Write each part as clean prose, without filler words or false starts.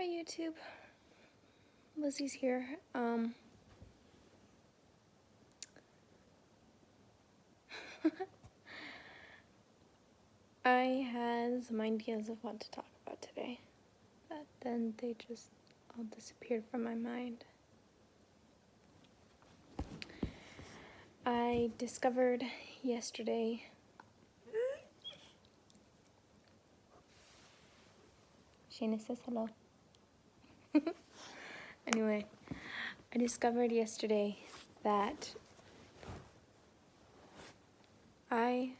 Hi YouTube, Lizzie's here. I had some ideas of what to talk about today, but then they just all disappeared from my mind. I discovered yesterday Shayna says hello. Anyway, I discovered yesterday that I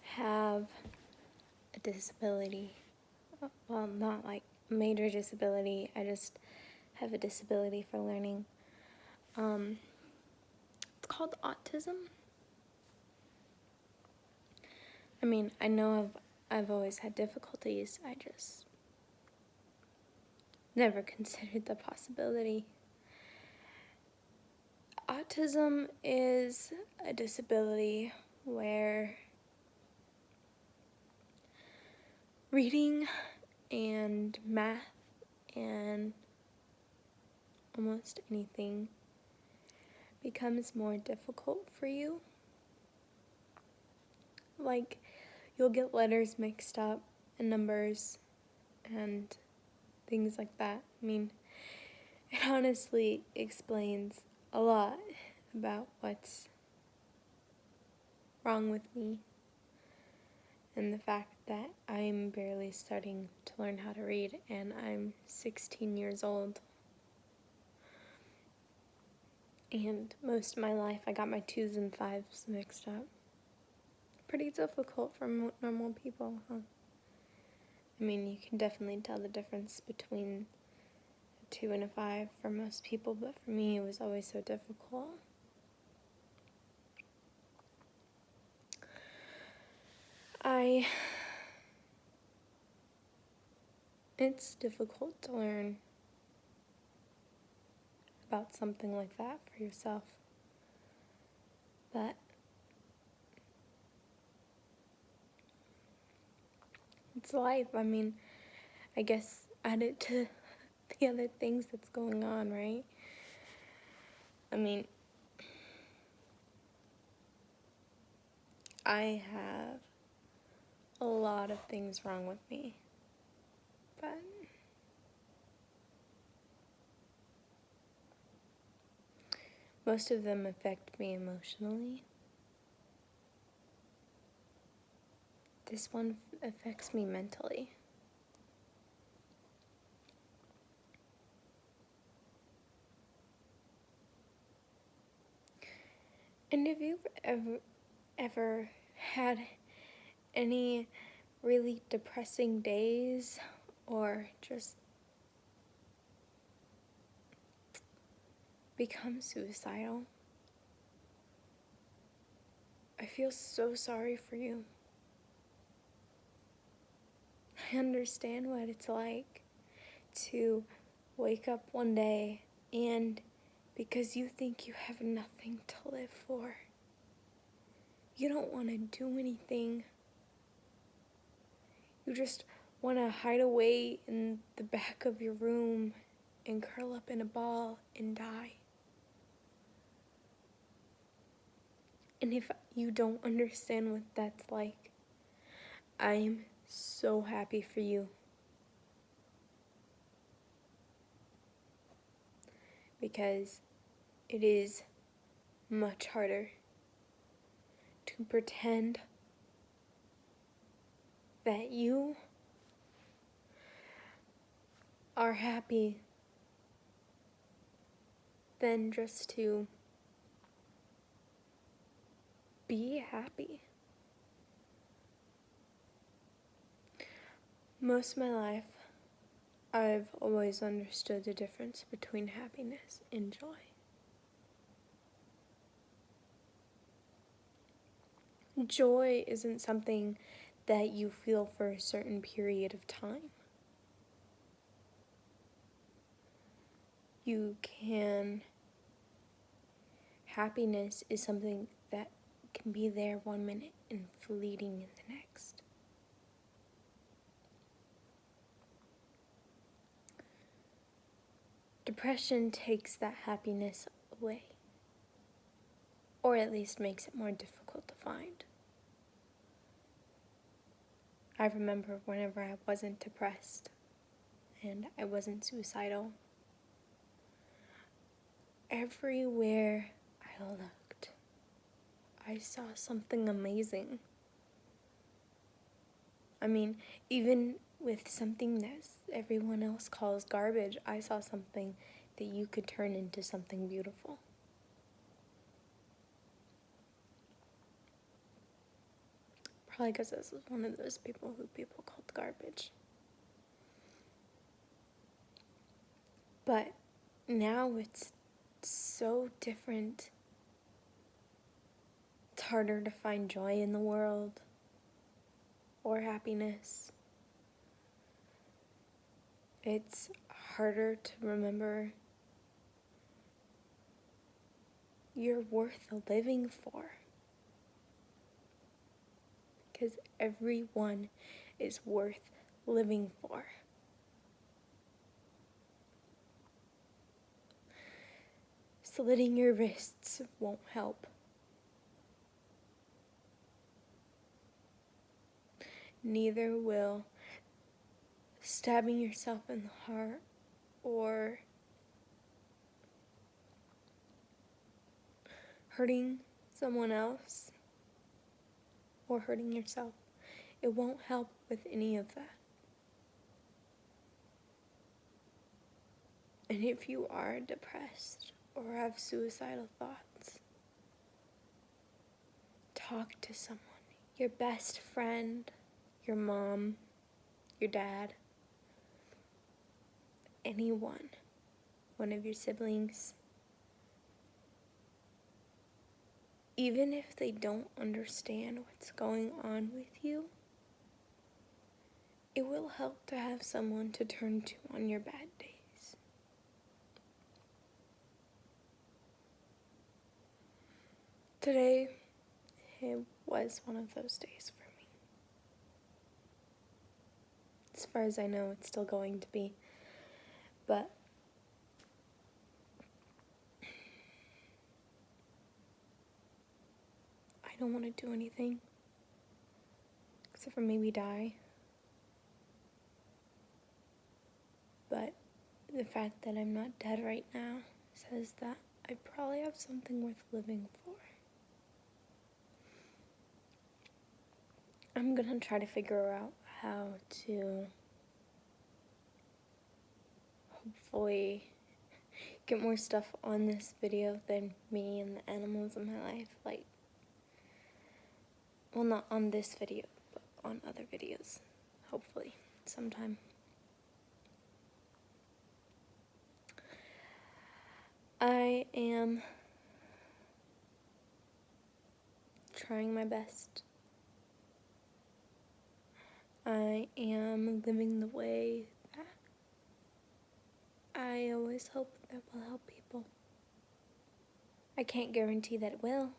have a disability. Well, not like major disability, I just have a disability for learning. It's called autism. I mean, I know I've always had difficulties, I just never considered the possibility. Autism is a disability where reading and math and almost anything becomes more difficult for you. Like, you'll get letters mixed up and numbers and things like that. I mean, it honestly explains a lot about what's wrong with me and the fact that I'm barely starting to learn how to read and I'm 16 years old. And most of my life I got my 2s and 5s mixed up. Pretty difficult for normal people, huh? I mean, you can definitely tell the difference between a 2 and a 5 for most people, but for me it was always so difficult. It's difficult to learn about something like that for yourself, but it's life. I mean, I guess add it to the other things that's going on, right? I mean, I have a lot of things wrong with me, but most of them affect me emotionally. This one affects me mentally. And have you ever had any really depressing days or just become suicidal? I feel so sorry for you. I understand what it's like to wake up one day and because you think you have nothing to live for, you don't want to do anything. You just want to hide away in the back of your room and curl up in a ball and die. And if you don't understand what that's like, I am so happy for you. Because it is much harder to pretend that you are happy than just to be happy. Most of my life, I've always understood the difference between happiness and joy. Joy isn't something that you feel for a certain period of time. Happiness is something that can be there 1 minute and fleeting in the next. Depression takes that happiness away, or at least makes it more difficult to find. I remember whenever I wasn't depressed and I wasn't suicidal, everywhere I looked, I saw something amazing. I mean, even with something that everyone else calls garbage, I saw something that you could turn into something beautiful. Probably because I was one of those people who people called garbage. But now it's so different. It's harder to find joy in the world or happiness. It's harder to remember you're worth living for. Because everyone is worth living for. Slitting your wrists won't help. Neither will stabbing yourself in the heart or hurting someone else or hurting yourself. It won't help with any of that. And if you are depressed or have suicidal thoughts, talk to someone. Your best friend, your mom, your dad, anyone, one of your siblings. Even if they don't understand what's going on with you, it will help to have someone to turn to on your bad days. Today, it was one of those days for me. As far as I know, it's still going to be. But I don't want to do anything except for maybe die. But the fact that I'm not dead right now says that I probably have something worth living for. I'm gonna try to figure out how to hopefully get more stuff on this video than me and the animals in my life. Like, well, not on this video, but on other videos. Hopefully, sometime. I am trying my best. I am living the way that I always hope that will help people. I can't guarantee that it will.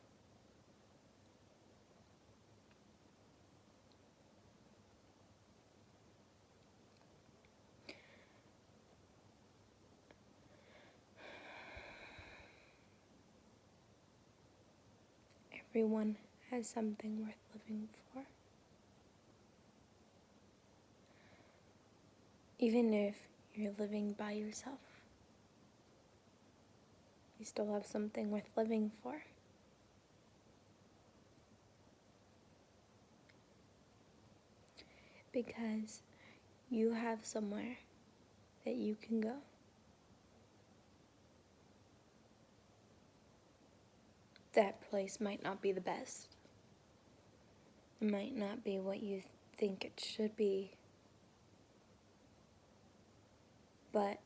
Everyone has something worth living for. Even if you're living by yourself, you still have something worth living for. Because you have somewhere that you can go. That place might not be the best. It might not be what you think it should be. But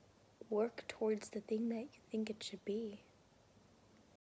work towards the thing that you think it should be.